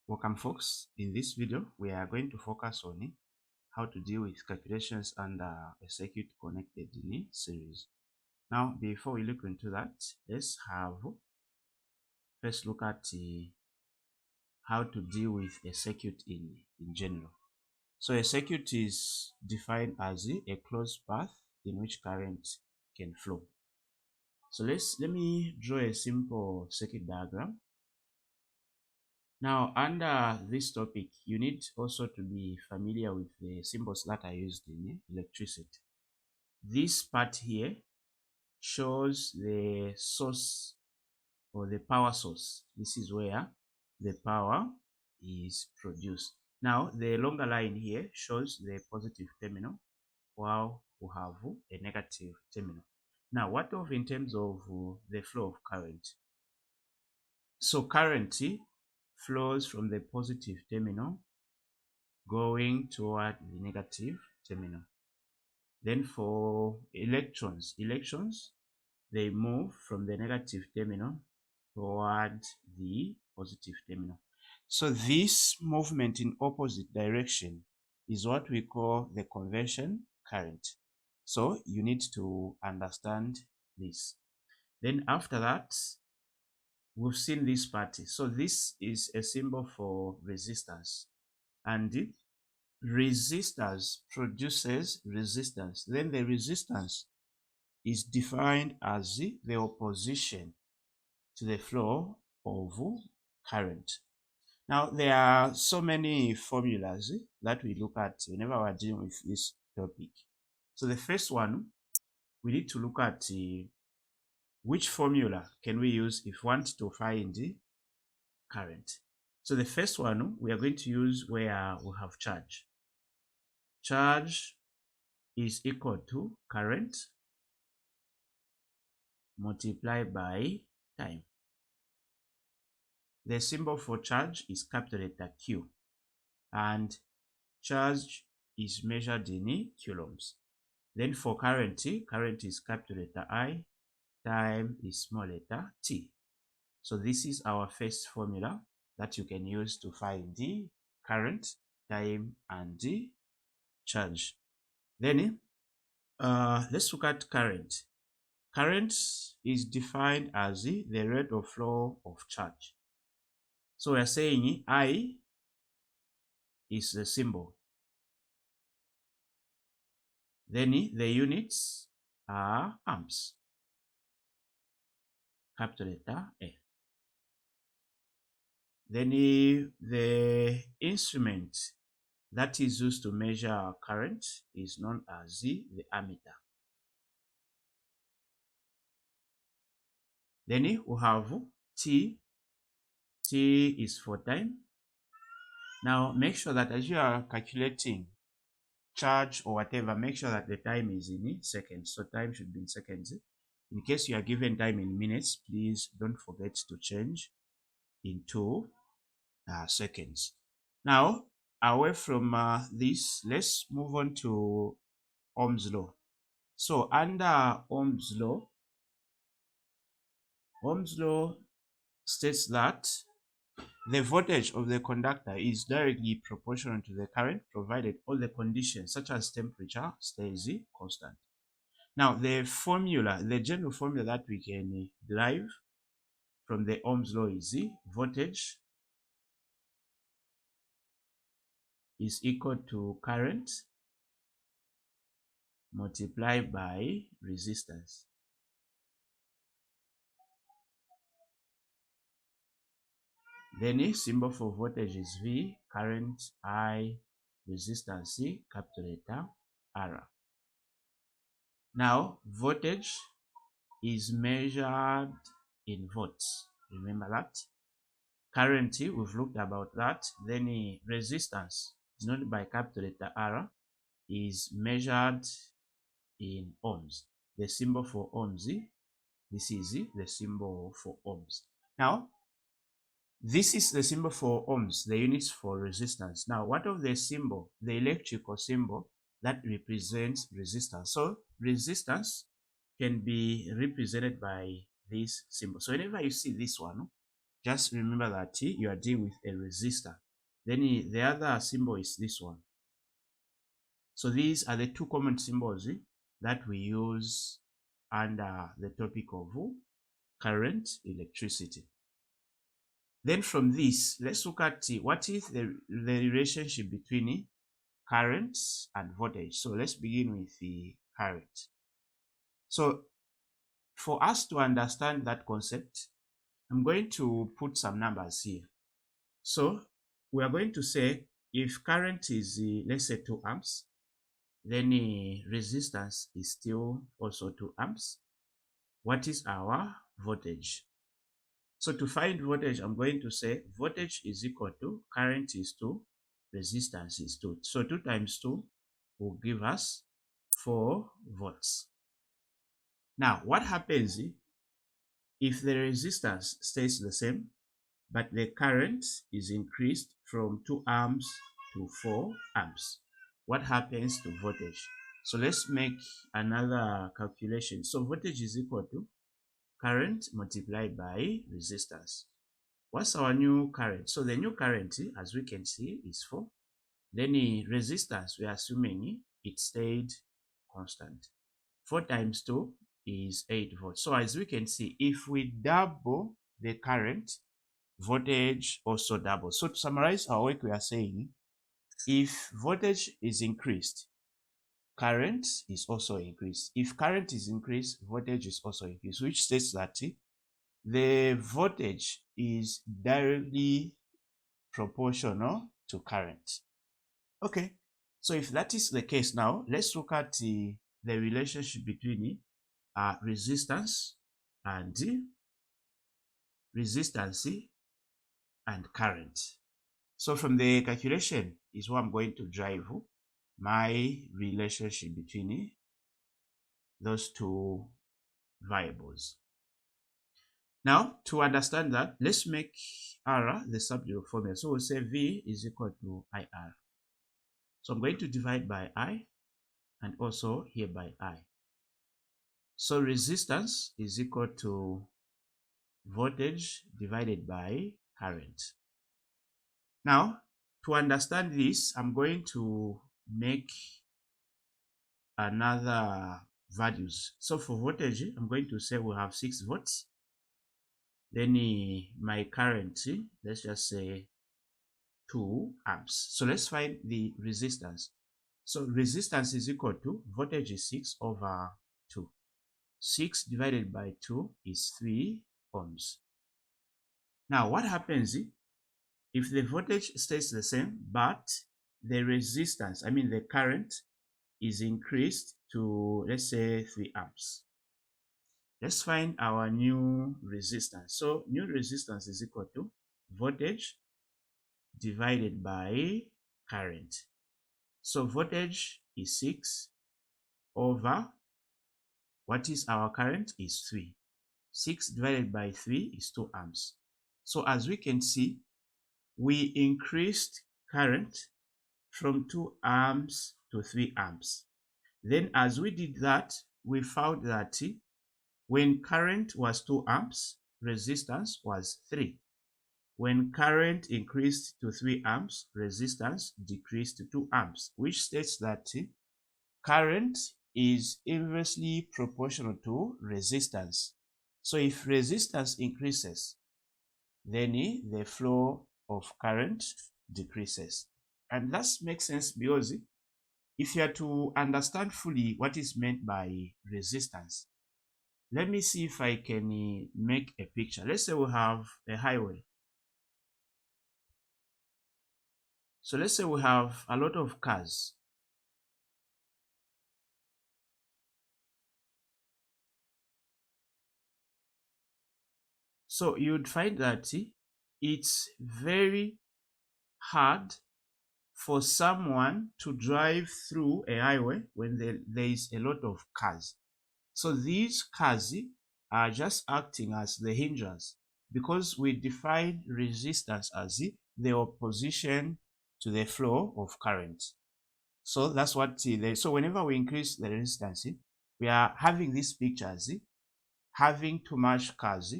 Welcome folks. In this video we are going to focus on how to deal with calculations under a circuit connected in series. Now before we look into that, let's first look at how to deal with a circuit in general. So a circuit is defined as a closed path in which current can flow. So let me draw a simple circuit diagram. Now, under this topic, you need also to be familiar with the symbols that are used in electricity. This part here shows the source or the power source. This is where the power is produced. Now, the longer line here shows the positive terminal, while we have a negative terminal. Now, what of in terms of the flow of current? So current flows from the positive terminal going toward the negative terminal. Then for electrons, they move from the negative terminal toward the positive terminal. So this movement in opposite direction is what we call the conversion current. So you need to understand this. Then after that, we've seen this part. So this is a symbol for resistance, and resistance produces resistance. Then the resistance is defined as the opposition to the flow of current. Now there are so many formulas that we look at whenever we're dealing with this topic. So the first one, we need to look at which formula can we use if we want to find the current. So the first one we are going to use where we have charge. Charge is equal to current multiplied by time. The symbol for charge is capital letter Q, and charge is measured in coulombs. Then for current is capital letter I, time is small letter t. So this is our first formula that you can use to find the current, time, and the charge. Then let's look at current. Current is defined as the rate of flow of charge. So we are saying I is the symbol. Then the units are amps, capital letter A. Then the instrument that is used to measure current is known as the ammeter. Then we have T. T is for time. Now make sure that as you are calculating charge or whatever, make sure that the time is in seconds. So time should be in seconds. In case you are given time in minutes, please don't forget to change into seconds. Now, away from this, let's move on to Ohm's law. So under Ohm's law states that the voltage of the conductor is directly proportional to the current provided all the conditions such as temperature stays constant. Now the general formula that we can derive from the Ohm's law is voltage is equal to current multiplied by resistance. Then the symbol for voltage is V, current I, resistance C, capital letter R. Now voltage is measured in volts. Remember that. Current, we've looked about that. Then resistance, known by capital letter R, is measured in ohms. The symbol for ohms, this is the symbol for ohms. Now, this is the symbol for ohms, the units for resistance. Now, what of the symbol, the electrical symbol that represents resistance? So, resistance can be represented by this symbol. So, whenever you see this one, just remember that you are dealing with a resistor. Then the other symbol is this one. So these are the two common symbols that we use under the topic of current, electricity. Then from this, let's look at what is the relationship between current and voltage. So let's begin with the current. So for us to understand that concept, I'm going to put some numbers here. So we are going to say if current is, let's say 2 amps, then resistance is still also 2 amps. What is our voltage? So to find voltage, I'm going to say voltage is equal to current is 2, resistance is 2. So 2 times 2 will give us 4 volts. Now, what happens if the resistance stays the same, but the current is increased from 2 amps to 4 amps? What happens to voltage? So let's make another calculation. So voltage is equal to current multiplied by resistance. What's our new current? So the new current, as we can see, is 4. Then the resistance, we are assuming it stayed constant. 4 times 2 is 8 volts. So as we can see, if we double the current, voltage also doubles. So to summarize our work, we are saying if voltage is increased, current is also increased. If current is increased, voltage is also increased, which states that the voltage is directly proportional to current. Okay, so if that is the case now, let's look at the relationship between resistance and current. So from the calculation is what I'm going to drive my relationship between those two variables. Now, to understand that, let's make R the subject formula. So we'll say V is equal to IR. So I'm going to divide by I and also here by I. So resistance is equal to voltage divided by current. Now, to understand this, I'm going to make another values. So for voltage, I'm going to say we have 6 volts. Then my current, let's just say 2 amps. So let's find the resistance. So resistance is equal to voltage is 6 over 2. 6 divided by 2 is 3 ohms. Now what happens if the voltage stays the same but the resistance, I mean the current, is increased to, let's say, 3 amps? Let's find our new resistance. So new resistance is equal to voltage divided by current. So voltage is 6 over what is our current is 3. 6 divided by 3 is 2 amps. So as we can see, we increased current from 2 amps to 3 amps. Then as we did that, we found that when current was 2 amps, resistance was 3. When current increased to 3 amps, resistance decreased to 2 amps, which states that current is inversely proportional to resistance. So if resistance increases, then the flow of current decreases. And that makes sense because if you are to understand fully what is meant by resistance, let me see if I can make a picture. Let's say we have a highway. So let's say we have a lot of cars. So you'd find that it's very hard for someone to drive through a highway when there is a lot of cars. So these cars are just acting as the hindrance because we define resistance as the opposition to the flow of current. So that's what so whenever we increase the resistance, we are having these pictures having too much cars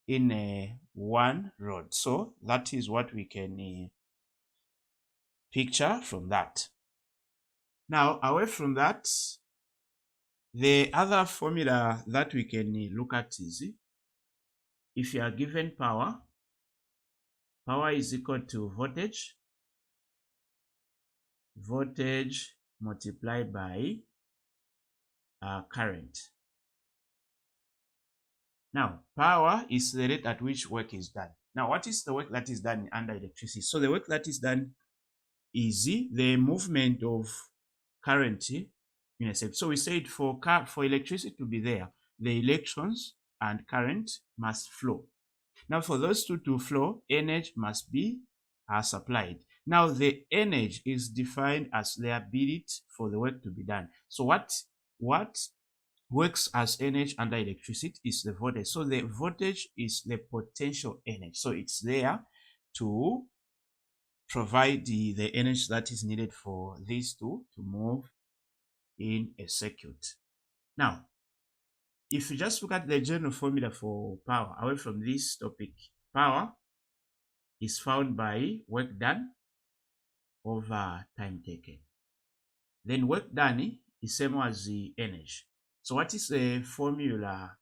in one rod. So that is what we can picture from that. Now, away from that, the other formula that we can look at is if you are given power, power is equal to voltage multiplied by current. Now, power is the rate at which work is done. Now, what is the work that is done under electricity? So the work that is done is the movement of current in a circuit. So we said for electricity to be there, the electrons and current must flow. Now, for those two to flow, energy must be supplied. Now, the energy is defined as the ability for the work to be done. So what works as energy under electricity is the voltage. So the voltage is the potential energy. So it's there to provide the energy that is needed for these two to move in a circuit. Now, if you just look at the general formula for power, away from this topic, power is found by work done over time taken. Then work done is same as the energy. So what is the formula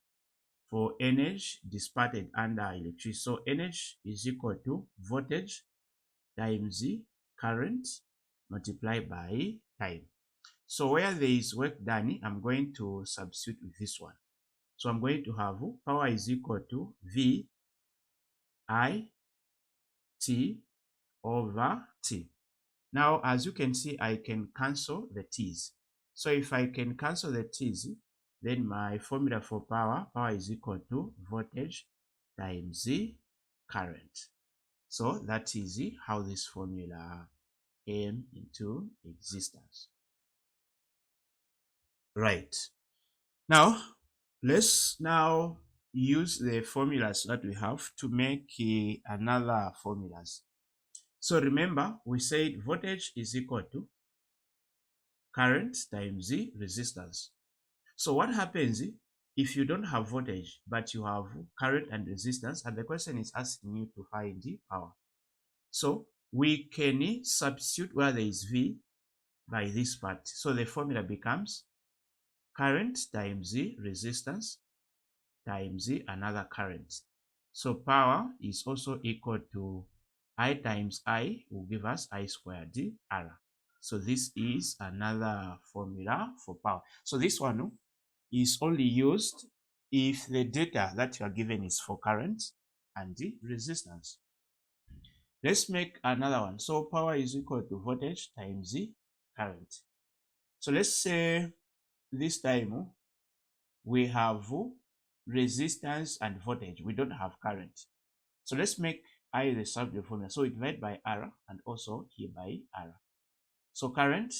for energy dissipated under electricity? So energy is equal to voltage times the current multiplied by time. So where there is work done, I'm going to substitute with this one. So I'm going to have power is equal to V I T over T. Now, as you can see, I can cancel the T's. So if I can cancel the T's, then my formula for power is equal to voltage times the current. So that is how this formula came into existence. Right. Now, let's now use the formulas that we have to make another formulas. So remember, we said voltage is equal to current times the resistance. So what happens if you don't have voltage, but you have current and resistance, and the question is asking you to find the power? So we can substitute where there is V by this part. So the formula becomes current times the resistance times another current. So power is also equal to I times I will give us I squared R. So this is another formula for power. So this one is only used if the data that you are given is for current and the resistance. Let's make another one. So power is equal to voltage times the current. So let's say this time we have resistance and voltage. We don't have current. So let's make I the subject formula. So we divide by R and also here by R. So current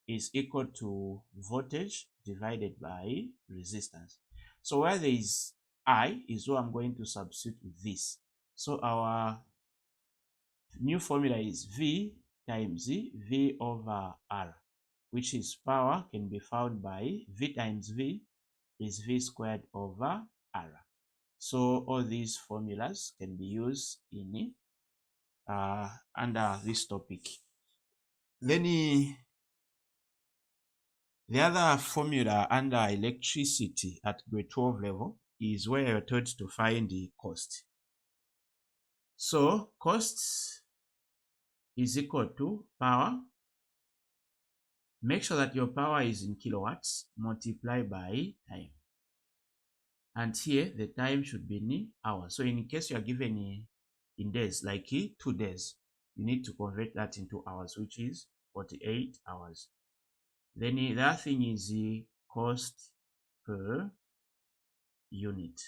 is equal to voltage divided by resistance. So where there is I is what I'm going to substitute with this. So our new formula is V times V over R, which is power can be found by V times V is V squared over R. So all these formulas can be used in under this topic. Then the other formula under electricity at grade 12 level is where you're told to find the cost. So cost is equal to power. Make sure that your power is in kilowatts multiplied by time. And here the time should be in hours. So in case you are given in days, like 2 days, you need to convert that into hours, which is 48 hours. Then the other thing is the cost per unit.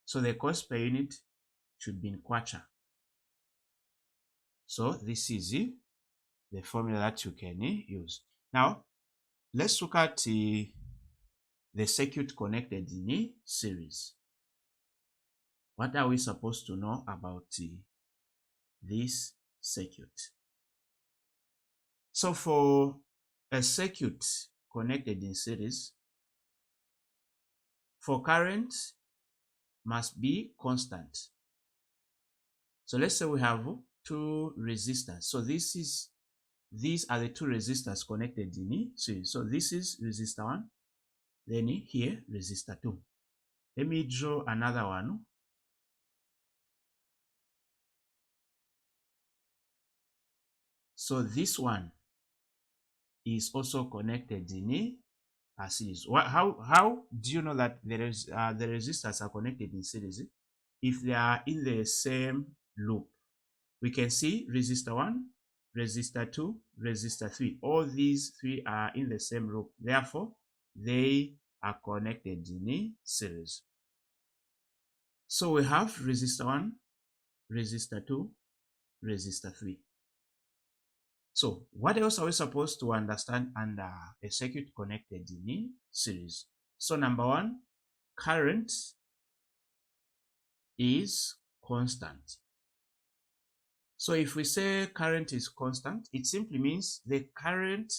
So the cost per unit should be in kwacha. So this is the formula that you can use. Now, let's look at the circuit connected in series. What are we supposed to know about this circuit? So for a circuit connected in series, for current, must be constant. So let's say we have two resistors. So these are the two resistors connected in series. So this is resistor 1, then here resistor 2. Let me draw another one. So this one is also connected in a series. How do you know that the resistors are connected in series? If they are in the same loop, we can see resistor 1, resistor 2, resistor 3. All these three are in the same loop. Therefore, they are connected in a series. So we have resistor 1, resistor 2, resistor 3. So what else are we supposed to understand under a circuit connected in a series? So number 1, current is constant. So if we say current is constant, it simply means the current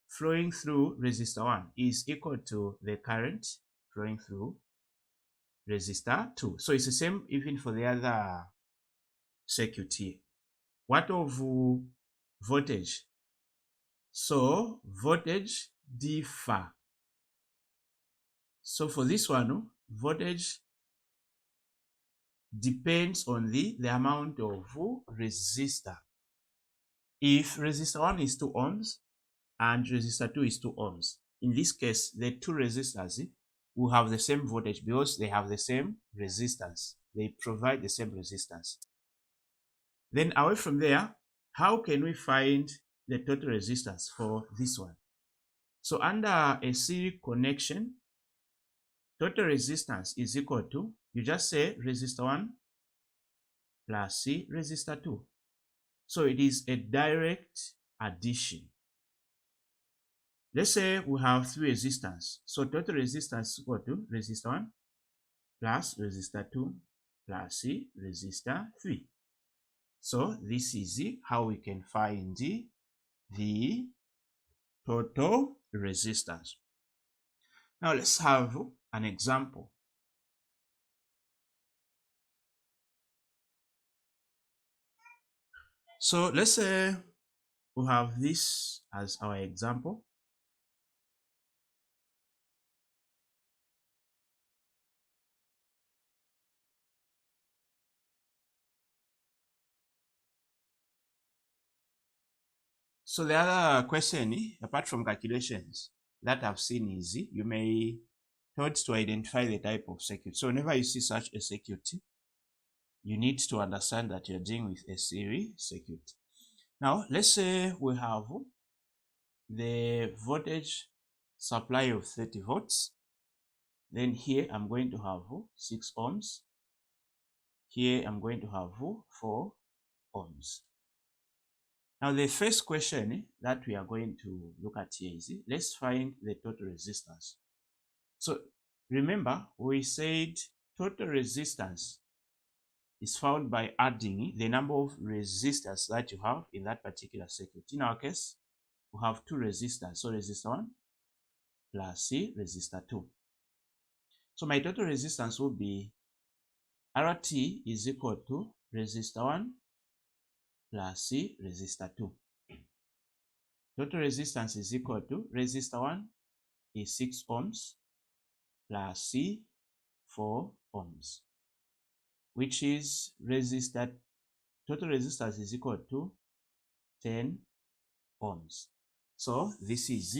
flowing through resistor 1 is equal to the current flowing through resistor 2. So it's the same even for the other circuit here. What of voltage? So voltage differ. So for this one, voltage depends on the amount of resistor. If resistor 1 is 2 ohms and resistor 2 is 2 ohms, in this case, the two resistors will have the same voltage because they have the same resistance. They provide the same resistance. Then away from there, how can we find the total resistance for this one? So under a series connection, total resistance is equal to, you just say resistor 1 plus C resistor 2. So it is a direct addition. Let's say we have 3 resistors. So total resistance is equal to resistor 1 plus resistor 2 plus C resistor 3. So this is how we can find the total resistance. Now let's have an example. So let's say we have this as our example. So the other question, apart from calculations that I've seen is you may taught to identify the type of circuit. So whenever you see such a circuit, you need to understand that you're dealing with a series circuit. Now let's say we have the voltage supply of 30 volts. Then here I'm going to have 6 ohms. Here I'm going to have 4 ohms. Now the first question that we are going to look at here is, let's find the total resistance. So remember, we said total resistance is found by adding the number of resistors that you have in that particular circuit. In our case, we have 2 resistors. So resistor 1 plus C resistor 2. So my total resistance will be RT is equal to resistor 1 plus C resistor 2. Total resistance is equal to resistor 1 is 6 ohms plus C 4 ohms, which is total resistance is equal to 10 ohms. So this is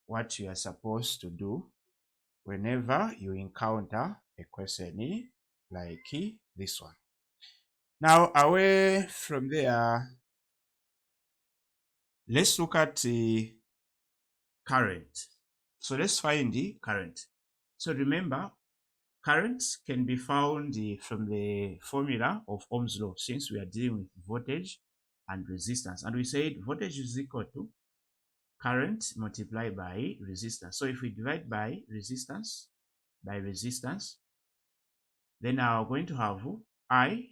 what you are supposed to do whenever you encounter a question like this one. Now away from there, let's look at the current. So let's find the current. So remember, current can be found from the formula of Ohm's law, since we are dealing with voltage and resistance. And we said voltage is equal to current multiplied by resistance. So if we divide by resistance, then we are going to have I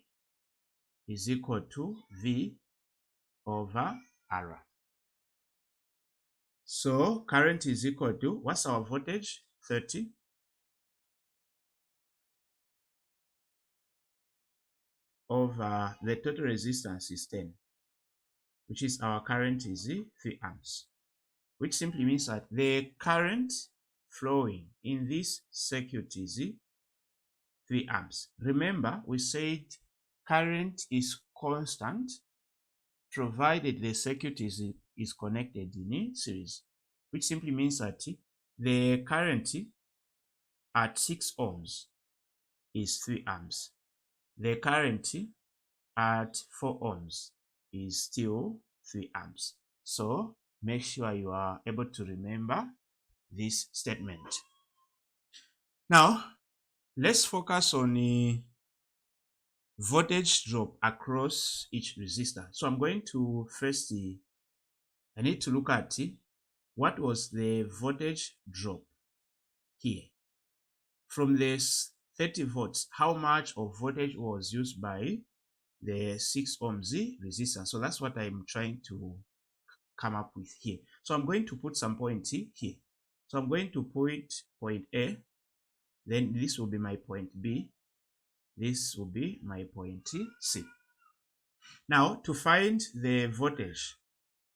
is equal to V over R. So current is equal to, what's our voltage? 30. over the total resistance is 10, which is our current is 3 amps, which simply means that the current flowing in this circuit is 3 amps. Remember, we said current is constant provided the circuit is connected in series, which simply means that the current at 6 ohms is 3 amps. The current at 4 ohms is still 3 amps. So make sure you are able to remember this statement. Now, let's focus on the voltage drop across each resistor. So I'm going to first, I need to look at what was the voltage drop here. From this 30 volts, how much of voltage was used by the 6 ohms resistance? So that's what I'm trying to come up with here. So I'm going to put some points here. So I'm going to put point A, then this will be my point B, this will be my point C. Now, to find the voltage,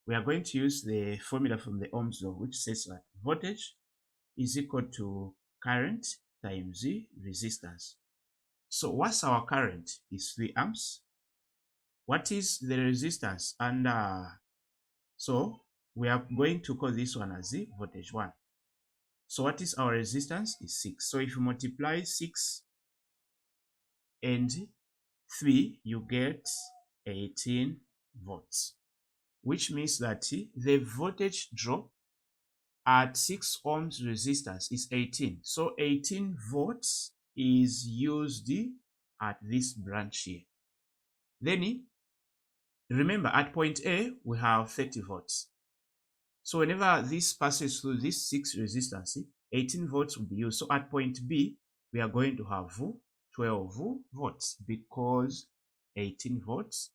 we are going to use the formula from the Ohm's law, which says that voltage is equal to current times the resistance. So what's our current? Is 3 amps. What is the resistance? And so we are going to call this one as the voltage 1. So what is our resistance? Is 6. So if you multiply 6 and 3, you get 18 volts, which means that the voltage drop at 6 ohms resistance is 18. So 18 volts is used at this branch here. Then remember, at point A, we have 30 volts. So whenever this passes through this 6 resistance, 18 volts will be used. So at point B, we are going to have 12 volts because 18 volts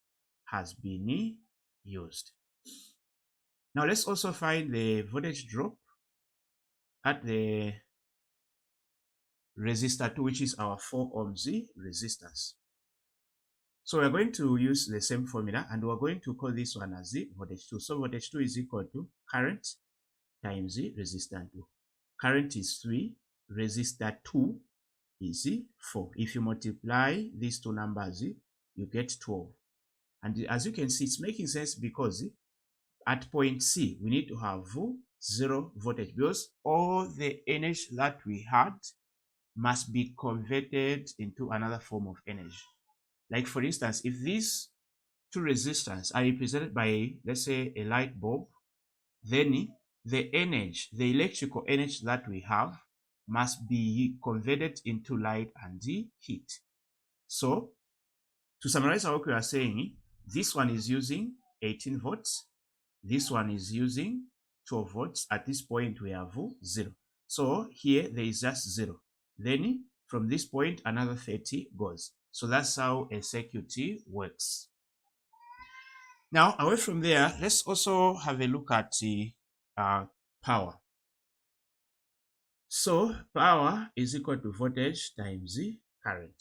has been used. Now let's also find the voltage drop at the resistor 2, which is our 4 ohms resistance. So we're going to use the same formula and we're going to call this one as the voltage 2. So voltage 2 is equal to current times the resistor 2. Current is 3, resistor 2 is 4. If you multiply these two numbers, you get 12. And as you can see, it's making sense because at point C, we need to have 0 voltage because all the energy that we had must be converted into another form of energy. Like for instance, if these two resistors are represented by, let's say, a light bulb, then the energy, the electrical energy that we have must be converted into light and heat. So to summarize what we are saying, this one is using 18 volts, this one is using 12 volts. At this point we have 0. So here there is just 0. Then from this point another 30 goes. So that's how a circuit works. Now away from there, let's also have a look at power. So power is equal to voltage times the current.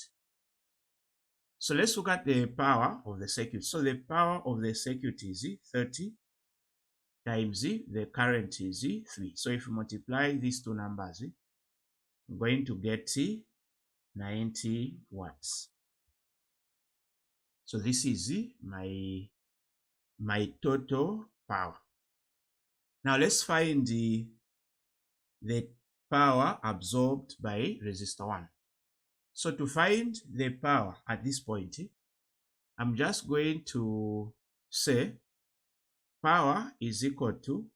So let's look at the power of the circuit. So the power of the circuit is 30 times the current is 3. So if you multiply these two numbers, I'm going to get 90 watts. So this is my total power. Now let's find the power absorbed by resistor 1. So to find the power at this point, I'm just going to say power is equal to,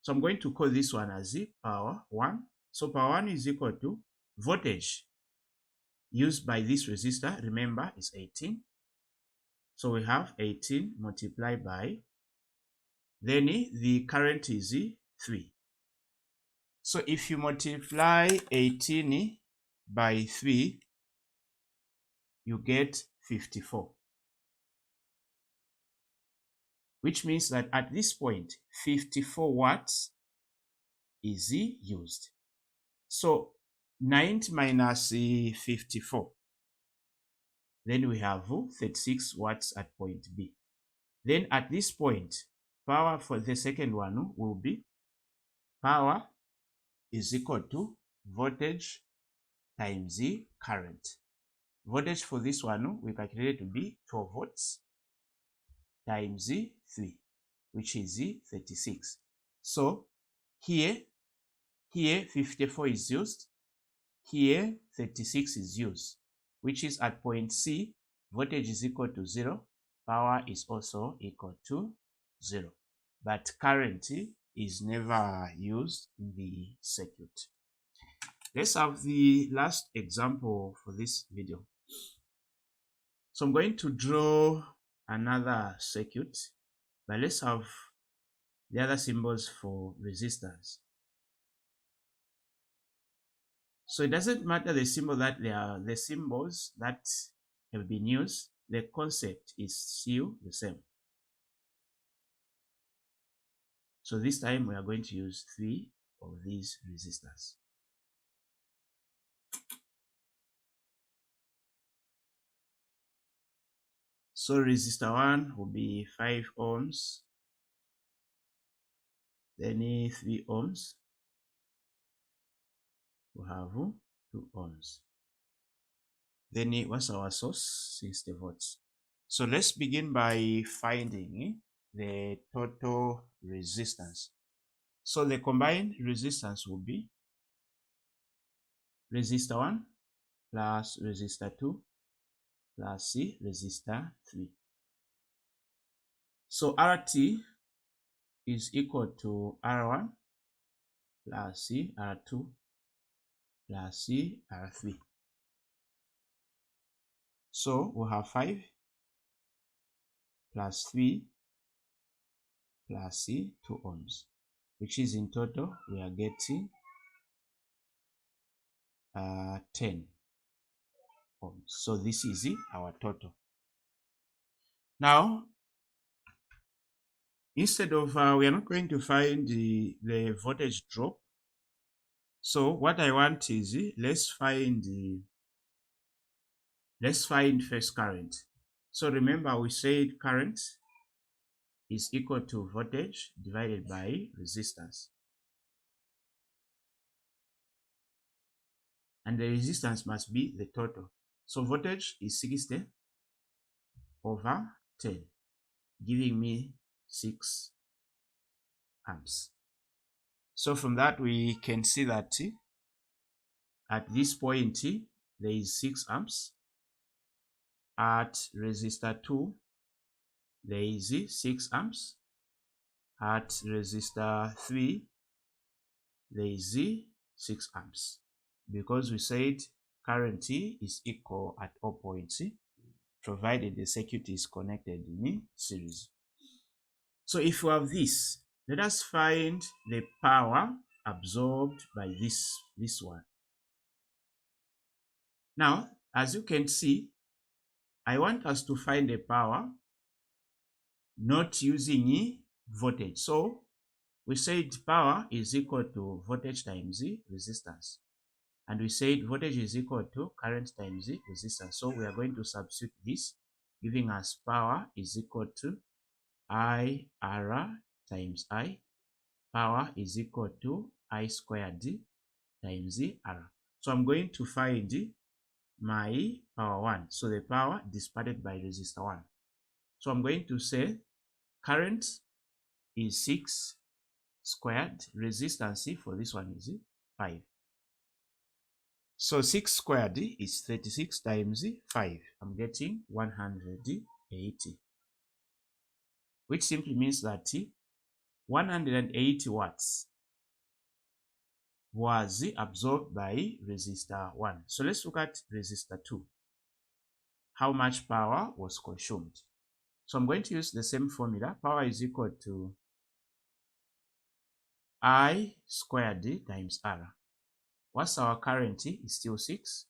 so I'm going to call this one as the power 1. So power 1 is equal to voltage used by this resistor, remember, is 18. So we have 18 multiplied by, then the current is 3. So if you multiply 18 by 3, you get 54. Which means that at this point, 54 watts is used. So 90 minus 54. Then we have 36 watts at point B. Then at this point, power for the second one will be power is equal to voltage times the current. Voltage for this one we calculate to be 12 volts times 3, which is 36. So here 54 is used, here 36 is used, which is at point C, voltage is equal to 0, power is also equal to 0. But current is never used in the circuit. Let's have the last example for this video. So I'm going to draw another circuit, but let's have the other symbols for resistance. So it doesn't matter the symbol that they are, the symbols that have been used, the concept is still the same. So this time we are going to use 3 of these resistors. So resistor 1 will be 5 ohms, then 3 ohms, we have 2 ohms. Then what's our source? 60 volts. So let's begin by finding the total resistance. So the combined resistance will be resistor 1 plus resistor 2 plus resistor 3. So RT is equal to R1 plus R2 plus R3. So we have 5 plus 3 plus 2 ohms, which is in total we are getting 10 ohms. So this is our total. Now, instead of, we are not going to find the voltage drop. So what I want is, let's find first current. So remember we said current is equal to voltage divided by resistance. And the resistance must be the total. So voltage is 60 over 10, giving me 6 amps. So from that we can see that at this point there is 6 amps. At resistor 2 there is 6 amps. At resistor 3 there is 6 amps. Because we said current is equal at all points, provided the circuit is connected in series. So if we have this, let us find the power absorbed by this one. Now, as you can see, I want us to find the power not using voltage. So we said power is equal to voltage times resistance. And we said voltage is equal to current times resistance. So we are going to substitute this, giving us power is equal to IR times I. Power is equal to I squared times R. So I'm going to find my power 1. So the power dissipated by resistor 1. So I'm going to say current is 6 squared. Resistance for this one is 5. So 6 squared is 36 times 5. I'm getting 180. Which simply means that 180 watts was absorbed by resistor 1. So let's look at resistor 2. How much power was consumed? So I'm going to use the same formula. Power is equal to I squared times R. What's our current? Is still 6.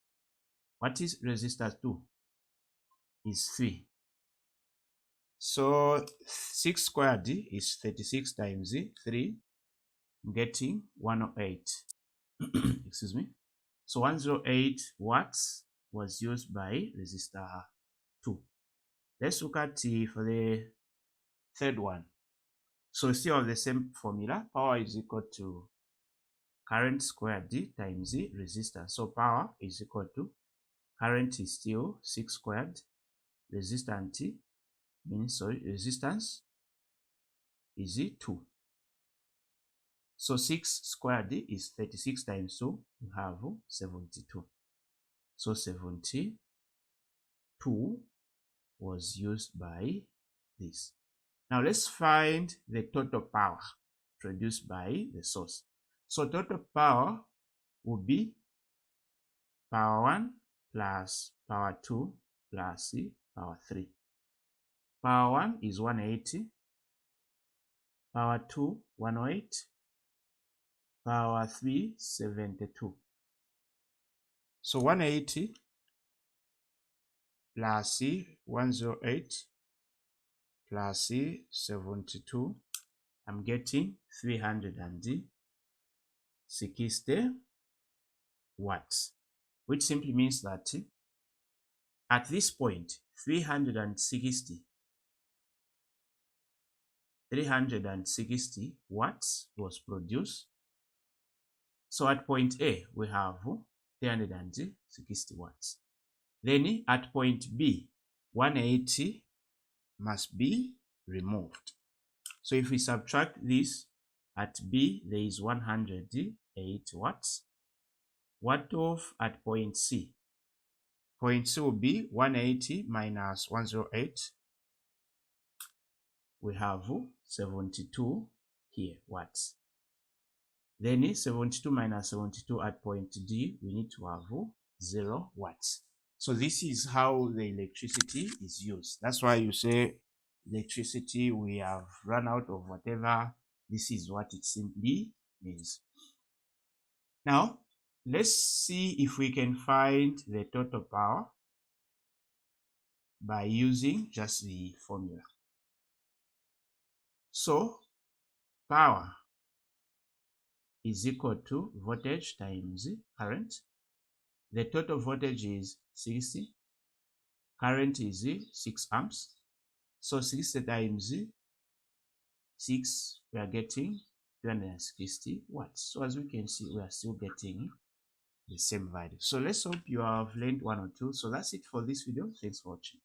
What is resistor 2? Is 3. So 6 squared is 36 times 3. I'm getting 108. Excuse me. So 108 watts was used by resistor 2. Let's look at for the third one. So still have the same formula. Power is equal to current squared times the resistance. So power is equal to current is still 6 squared. Resistance resistance is 2. So 6 squared is 36 times 2. We have 72. So 72 was used by this. Now let's find the total power produced by the source. So total power will be power 1 plus power 2 plus power 3. Power 1 is 180, power 2 108, power 3 72. So 180 plus 108 plus 72, I'm getting 360 watts, which simply means that at this point 360 watts was produced. So at point A we have 360 watts. Then at point B 180 must be removed. So if we subtract this, at B there is 108 watts. What of at point C? Point C will be 180 minus 108. We have 72 here watts. Then 72 minus 72 at point D, we need to have 0 watts. So this is how the electricity is used. That's why you say electricity, we have run out of whatever. This is what it simply means. Now, let's see if we can find the total power by using just the formula. So, power is equal to voltage times current. The total voltage is 60. Current is 6 amps. So 60 times 6, we are getting 360 watts. So as we can see, we are still getting the same value. So let's hope you have learned one or two. So that's it for this video. Thanks for watching.